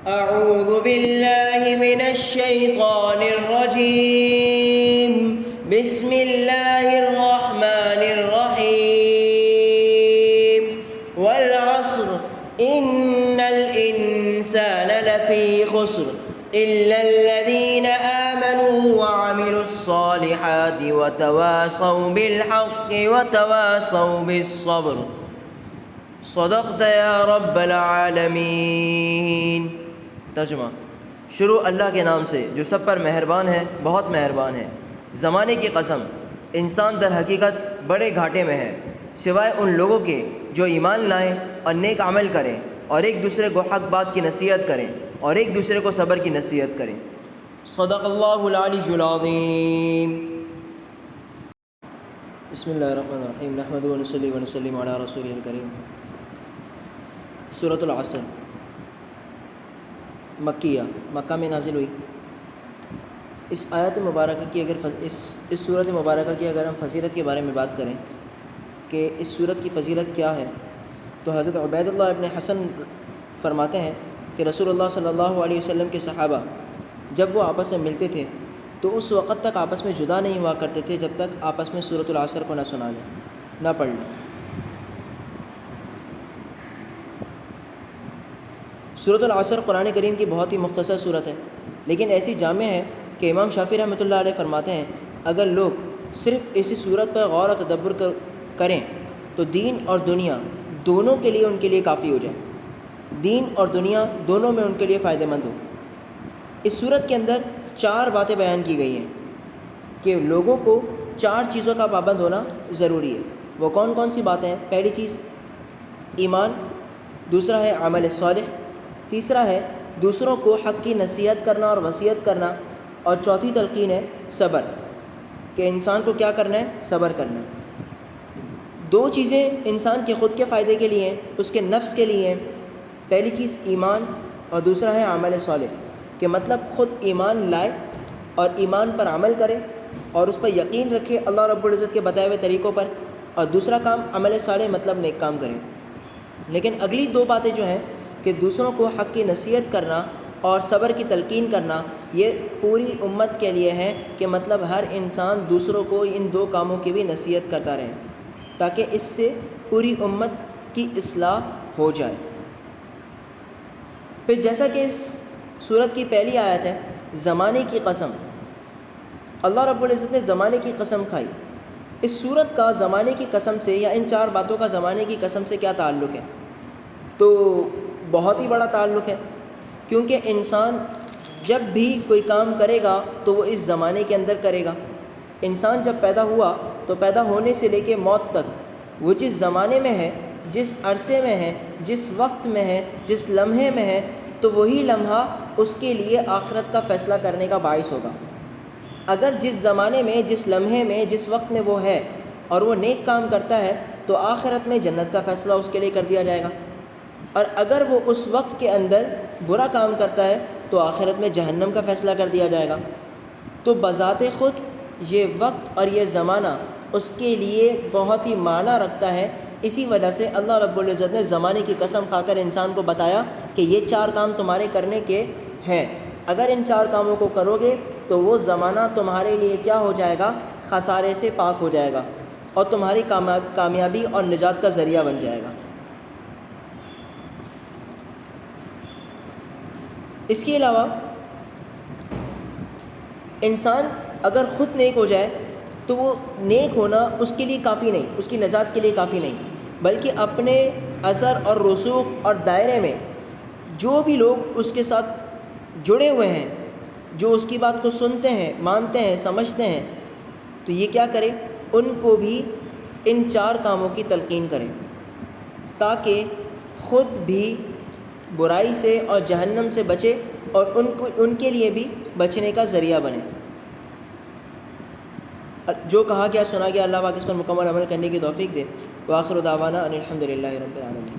أعوذ بالله من الشيطان الرجيم بسم الله الرحمن الرحيم والعصر إن الإنسان لفي خسر إلا الذين آمنوا وعملوا الصالحات وتواصوا بالحق وتواصوا بالصبر صدقت یا رب العالمین۔ ترجمہ: شروع اللہ کے نام سے جو سب پر مہربان ہے، بہت مہربان ہے۔ زمانے کی قسم، انسان در حقیقت بڑے گھاٹے میں ہے، سوائے ان لوگوں کے جو ایمان لائیں اور نیک عمل کریں اور ایک دوسرے کو حق بات کی نصیحت کریں اور ایک دوسرے کو صبر کی نصیحت کریں۔ صدق اللہ العلی العظیم۔ بسم اللہ الرحمن الرحیم، نحمدہ ونصلی ونسلم علی رسولہ الکریم۔ سورۃ العصر مکیہ، مکہ میں نازل ہوئی۔ اس آیت مبارکہ کی اس سورۃ مبارکہ کی اگر ہم فضیلت کے بارے میں بات کریں کہ اس سورت کی فضیلت کیا ہے، تو حضرت عبید اللہ ابن حسن فرماتے ہیں کہ رسول اللہ صلی اللہ علیہ وسلم کے صحابہ جب وہ آپس میں ملتے تھے تو اس وقت تک آپس میں جدا نہیں ہوا کرتے تھے جب تک آپس میں سورۃ العصر کو نہ سنا لیں، نہ پڑھ لیں۔ سورۃ العصر قرآن کریم کی بہت ہی مختصر صورت ہے، لیکن ایسی جامع ہے کہ امام شافعی رحمۃ اللہ علیہ فرماتے ہیں اگر لوگ صرف اسی صورت پر غور و تدبر کریں تو دین اور دنیا دونوں کے لیے ان کے لیے کافی ہو جائے، دین اور دنیا دونوں میں ان کے لیے فائدہ مند ہو۔ اس صورت کے اندر 4 باتیں بیان کی گئی ہیں کہ لوگوں کو 4 چیزوں کا پابند ہونا ضروری ہے۔ وہ کون کون سی باتیں ہیں؟ پہلی چیز ایمان، دوسرا ہے عمل صالح، تیسرا ہے دوسروں کو حق کی نصیحت کرنا اور وصیت کرنا، اور چوتھی تلقین ہے صبر، کہ انسان کو کیا کرنا ہے؟ صبر کرنا ہے۔ 2 چیزیں انسان کے خود کے فائدے کے لیے ہیں، اس کے نفس کے لیے ہیں۔ پہلی چیز ایمان اور دوسرا ہے عمل صالح، کہ مطلب خود ایمان لائے اور ایمان پر عمل کرے اور اس پر یقین رکھے اللہ رب العزت کے بتائے ہوئے طریقوں پر، اور دوسرا کام عمل صالح مطلب نیک کام کرے۔ لیکن اگلی 2 باتیں جو ہیں کہ دوسروں کو حق کی نصیحت کرنا اور صبر کی تلقین کرنا، یہ پوری امت کے لیے ہے کہ مطلب ہر انسان دوسروں کو ان 2 کاموں کی بھی نصیحت کرتا رہے تاکہ اس سے پوری امت کی اصلاح ہو جائے۔ پھر جیسا کہ اس سورت کی پہلی آیت ہے زمانے کی قسم، اللہ رب العزت نے زمانے کی قسم کھائی۔ اس سورت کا زمانے کی قسم سے یا ان 4 باتوں کا زمانے کی قسم سے کیا تعلق ہے؟ تو بہت ہی بڑا تعلق ہے، کیونکہ انسان جب بھی کوئی کام کرے گا تو وہ اس زمانے کے اندر کرے گا۔ انسان جب پیدا ہوا تو پیدا ہونے سے لے کے موت تک وہ جس زمانے میں ہے، جس عرصے میں ہے، جس وقت میں ہے، جس لمحے میں ہے، تو وہی لمحہ اس کے لیے آخرت کا فیصلہ کرنے کا باعث ہوگا۔ اگر جس زمانے میں، جس لمحے میں، جس وقت میں وہ ہے اور وہ نیک کام کرتا ہے تو آخرت میں جنت کا فیصلہ اس کے لیے کر دیا جائے گا، اور اگر وہ اس وقت کے اندر برا کام کرتا ہے تو آخرت میں جہنم کا فیصلہ کر دیا جائے گا۔ تو بذات خود یہ وقت اور یہ زمانہ اس کے لیے بہت ہی معنی رکھتا ہے۔ اسی وجہ سے اللہ رب العزت نے زمانے کی قسم کھا کر انسان کو بتایا کہ یہ 4 کام تمہارے کرنے کے ہیں، اگر ان 4 کاموں کو کرو گے تو وہ زمانہ تمہارے لیے کیا ہو جائے گا؟ خسارے سے پاک ہو جائے گا اور تمہاری کامیابی اور نجات کا ذریعہ بن جائے گا۔ اس کے علاوہ انسان اگر خود نیک ہو جائے تو وہ نیک ہونا اس کے لیے کافی نہیں، اس کی نجات کے لیے کافی نہیں، بلکہ اپنے اثر اور رسوخ اور دائرے میں جو بھی لوگ اس کے ساتھ جڑے ہوئے ہیں، جو اس کی بات کو سنتے ہیں، مانتے ہیں، سمجھتے ہیں، تو یہ کیا کرے؟ ان کو بھی ان 4 کاموں کی تلقین کرے تاکہ خود بھی برائی سے اور جہنم سے بچے اور ان کے لیے بھی بچنے کا ذریعہ بنے۔ جو کہا گیا سنا گیا، اللہ پاک اس پر مکمل عمل کرنے کی توفیق دے۔ وآخر دعوانا ان الحمد للہ رب العالمین۔